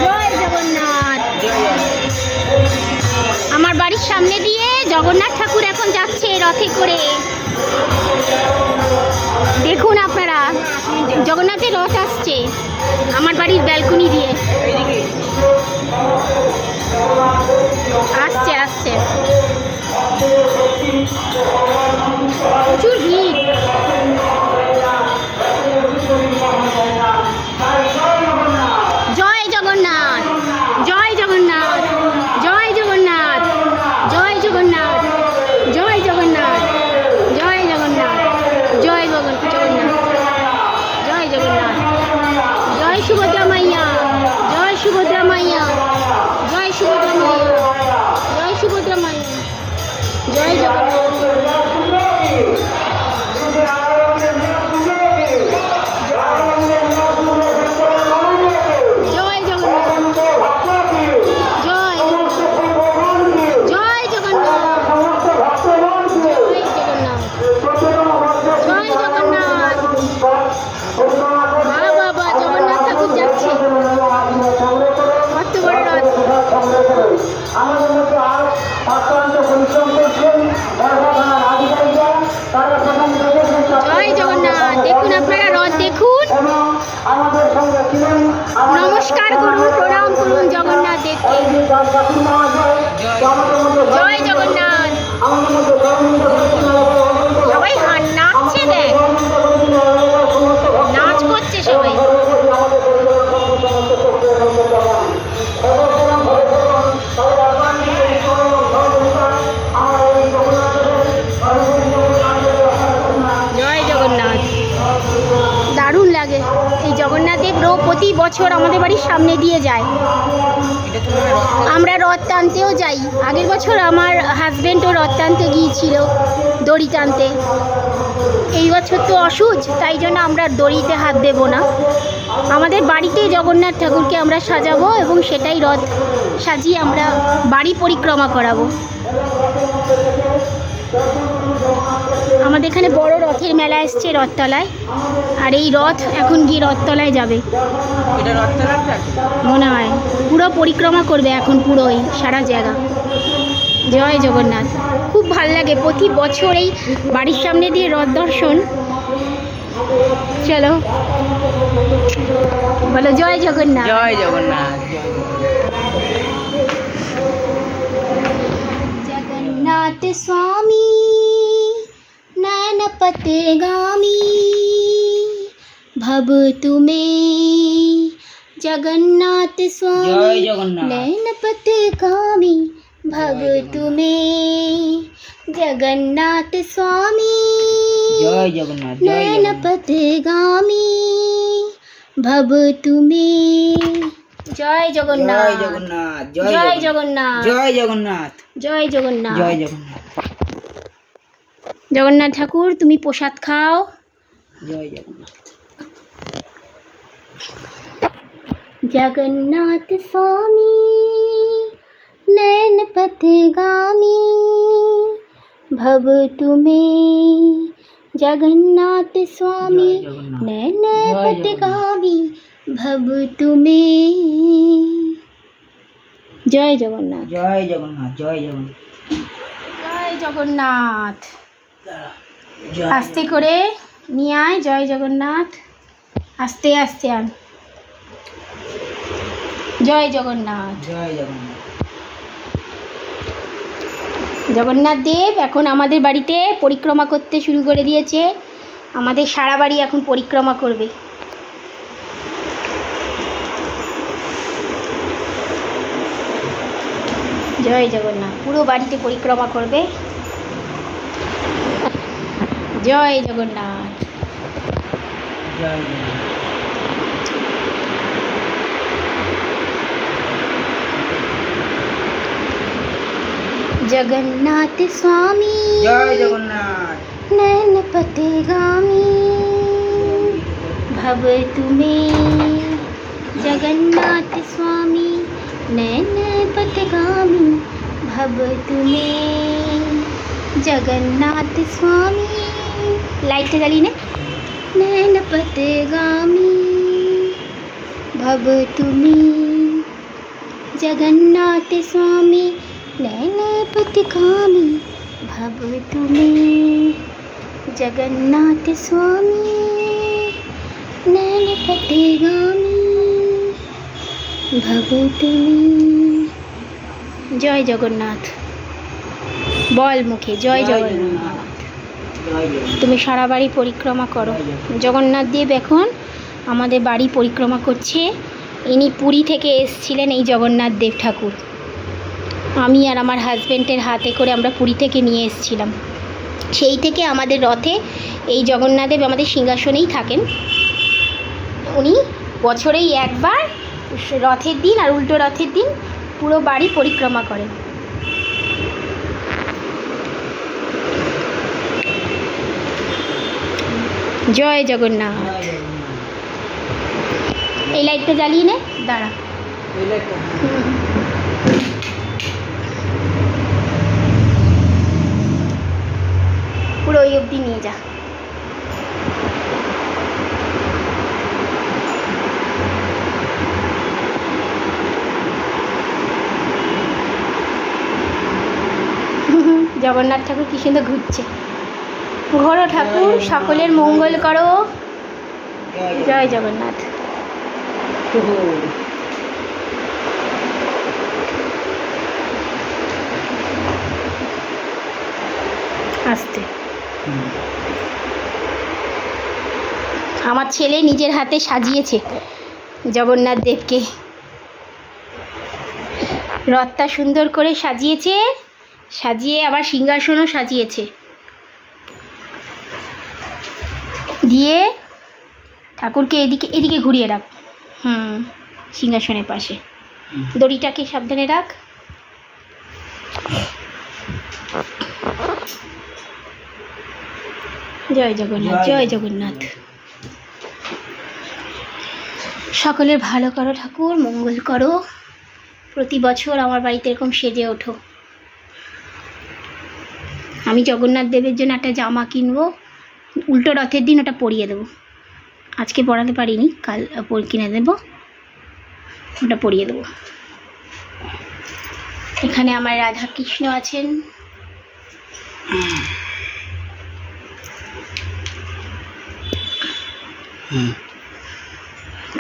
জয় জগন্নাথ। আমার বাড়ির সামনে দিয়ে জগন্নাথ ঠাকুর এখন যাচ্ছে রথে করে। দেখুন আপনারা, জগন্নাথের রথ আসছে আমার বাড়ির ব্যালকনি দিয়ে। আসছে আসছে, প্রচুর ভিড়। জয় জগন্নাথ, জয় জগন্নাথ, জয় জগন্নাথ, জয় জগন্নাথ, জয় জগন্নাথ, জয় জগন্নাথ, জয় জগন্নাথ, জয় জগন্নাথ, জয় সুভদ্রা মাইয়া, জয় সুভদ্রা মাইয়া, জয় সুভদ্রা মাইয়া, জয় সুভদ্রা মাইয়া, জয় জগন্নাথ। জয় জগন্নাথ। দেখুন আপনারা রথ দেখুন, নমস্কার করুন, প্রণাম করুন জগন্নাথ দেবকে। জয় জগন্নাথ। সবাই নাচছে, দেখ নাচ করছে সবাই। জয় জগন্নাথ। দারুণ লাগে এই জগন্নাথ দেব প্রতি বছর আমাদের বাড়ির সামনে দিয়ে যায়। আমরা রথ টানতেও যাই। আগের বছর আমার হাজব্যান্ডও রথ টানতে গিয়েছিল, দড়ি টানতে। এই বছর তো অসুচ, তাই জন্য আমরা দড়িতে হাত দেব না। আমাদের বাড়িতে জগন্নাথ ঠাকুরকে আমরা সাজাবো এবং সেটাই রথ সাজিয়ে আমরা বাড়ি পরিক্রমা করাবো। আমাদের এখানে বড় রথের মেলা এসছে রথতলায়, আর এই রথ এখন গিয়ে রথতলায় যাবে মনে হয়। পুরো পরিক্রমা করবে এখন পুরোই সারা জায়গা। জয় জগন্নাথ। খুব ভাল লাগে প্রতি বছর এই বাড়ির সামনে দিয়ে রথ দর্শন। চলো বলো জয় জগন্নাথ। জয় জগন্নাথ। जगन्नाथ स्वामी नयन पथगामी भव तुम्हें। जगन्नाथ स्वामी नयन पथगामी भव तुम्हें। जगन्नाथ स्वामी जय जगन्नाथ नयन पथगामी भव तुम्हें। জয় জগন্নাথ। जय जगन्नाथ। জয় জগন্নাথ। जय जगन्नाथ। জয় জগন্নাথ। जय जगन्नाथ। জগন্নাথ ঠাকুর তুমি প্রসাদ খাও। जय जगन्नाथ। जगन्नाथ स्वामी नयन पथगामी भव तुम्हें। जगन्नाथ स्वामी नयन पथगामी भव तुम्हें। জয় জগন্নাথ। जय जगन्नाथ। जय जगन्नाथ। জয় জগন্নাথ। আস্তে করে নিয়ে আয়। জয় জগন্নাথ। আস্তে আস্তে আন। জয় জগন্নাথ। जय जगन्नाथ। জগন্নাথ দেব এখন আমাদের বাড়িতে পরিক্রমা করতে শুরু করে দিয়েছে। আমাদের সারা বাড়ি এখন পরিক্রমা করবে। জয় জগন্নাথ। পুরো বাড়িতে পরিক্রমা করবে। জয় জগন্নাথ। जय जगन्नाथ। जगन्नाथ स्वामी जय जगन्नाथ। नयन पथगामी भव तुम्हें। जगन्नाथ स्वामी नयन पथगामी भव तुम्हें। जगन्नाथ स्वामी। लाइट জ্বালিয়ে নে। नैनपतगामी भव तुमी जगन्नाथ स्वामी नैनपतगामी भव तुमी जगन्नाथ स्वामी नैनपतगामी भव तुमी। जय जगन्नाथ বল মুখে জয় জগন্নাথ। জয় জগন্নাথ। তুমি সারা বাড়ি পরিক্রমা করো। জগন্নাথ দেব এখন আমাদের বাড়ি পরিক্রমা করছে। ইনি পুরী থেকে এসেছিলেন এই জগন্নাথ দেব ঠাকুর। আমি আর আমার হাজব্যান্ডের হাতে করে আমরা পুরী থেকে নিয়ে এসেছিলাম। সেই থেকে আমাদের রথে এই জগন্নাথ দেব আমাদের সিংহাসনেই থাকেন। উনি বছরেই একবার রথের দিন আর উল্টো রথের দিন পুরো বাড়ি পরিক্রমা করেন। জয় জগন্নাথ। জয় জগন্নাথ। এই লাইটটা জ্বালিয়ে নে, দাঁড়া। এই লাইটটা। পুরো ওই অবধি নিয়ে যা। জগন্নাথ ঠাকুর কি সুন্দর ঘুরছে। ঘোরো ঠাকুর, সকলের মঙ্গল করো। জয় জগন্নাথ। আস্তে। আমার ছেলে নিজের হাতে সাজিয়েছে জগন্নাথ দেবকে। রথটা সুন্দর করে সাজিয়েছে, সাজিয়ে আবার সিংহাসনও সাজিয়েছে। দিয়ে ঠাকুরকে এদিকে এদিকে ঘুরিয়ে রাখ। সিংহাসনের পাশে দড়িটাকে সাবধানে রাখ। জয় জগন্নাথ, জয় জগন্নাথ। সকলের ভালো করো ঠাকুর, মঙ্গল করো। প্রতি বছর আমার বাড়িতে এরকম সেজে ওঠো। আমি জগন্নাথ দেবের জন্য একটা জামা কিনবো, উল্টো রথের দিন ওটা পরিয়ে দেবো। আজকে পরাতে পারিনি, কাল কিনে দেবো, ওটা পরিয়ে দেবো। এখানে আমার রাধা কৃষ্ণ আছেন।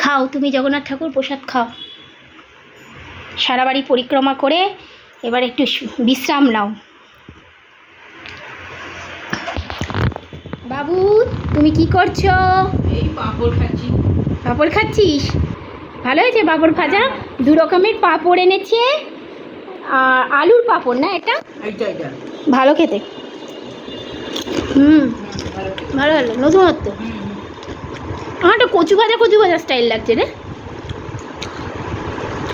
খাও তুমি জগন্নাথ ঠাকুর, প্রসাদ খাও। সারা বাড়ি পরিক্রমা করে এবার একটু বিশ্রাম নাও। বাবু তুমি কি করছো? এই পাঁপড় খাচ্ছি। পাঁপড় খাচ্ছিস? ভালো হয়েছে পাঁপড় ভাজা। দু রকমের পাঁপড় এনেছে, আর আলুর পাঁপড় না এটা? এইটা এইটা ভালো খেতে। ভালো ভালো, নতুনত্ব। আমার একটা কচু ভাজা স্টাইল লাগছে রে।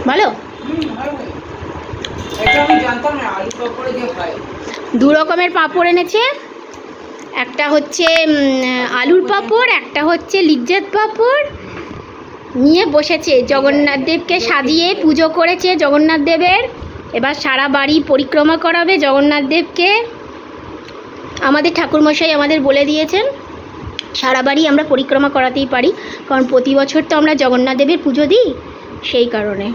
ভালো। এটা আমি জানতাম না, আলু পাঁপড়ে দিয়ে খাই। দু রকমের পাঁপড় এনেছে, একটা হচ্ছে আলুর পাঁপড়, একটা হচ্ছে লিজ্জত পাঁপড়। নিয়ে বসেছে, জগন্নাথ দেবকে সাজিয়ে পুজো করেছে জগন্নাথ দেবের। এবার সারা বাড়ি পরিক্রমা করাবে জগন্নাথ দেবকে। আমাদের ঠাকুরমশাই আমাদের বলে দিয়েছেন সারা বাড়ি আমরা পরিক্রমা করাতেই পারি, কারণ প্রতি বছর তো আমরা জগন্নাথ দেবের পুজো দিই, সেই কারণে।